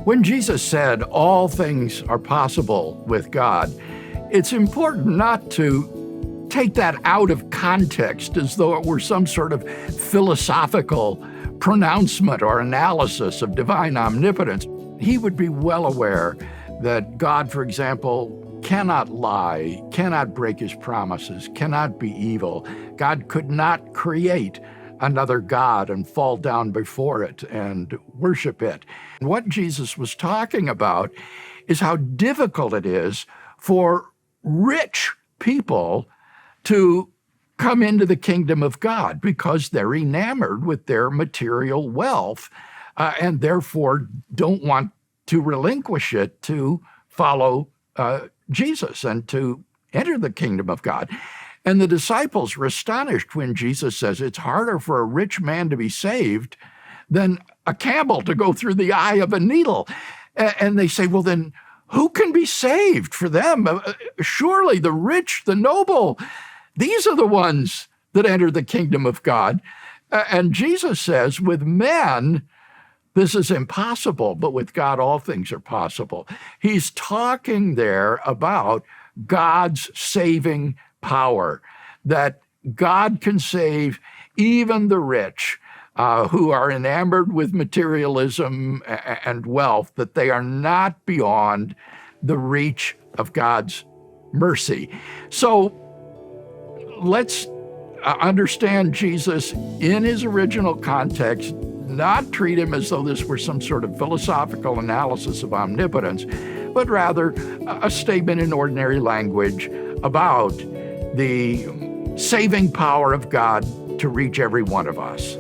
When Jesus said all things are possible with God, it's important not to take that out of context as though it were some sort of philosophical pronouncement or analysis of divine omnipotence. He would be well aware that God, for example, cannot lie, cannot break his promises, cannot be evil. God could not create another God and fall down before it and worship it. What Jesus was talking about is how difficult it is for rich people to come into the kingdom of God because they're enamored with their material wealth and therefore don't want to relinquish it to follow Jesus and to enter the kingdom of God. And the disciples were astonished when Jesus says it's harder for a rich man to be saved than a camel to go through the eye of a needle. And they say, well, then who can be saved for them? Surely the rich, the noble, these are the ones that enter the kingdom of God. And Jesus says, with men, this is impossible, but with God, all things are possible. He's talking there about God's saving power, that God can save even the rich who are enamored with materialism and wealth, that they are not beyond the reach of God's mercy. So let's understand Jesus in his original context, not treat him as though this were some sort of philosophical analysis of omnipotence, but rather a statement in ordinary language about the saving power of God to reach every one of us.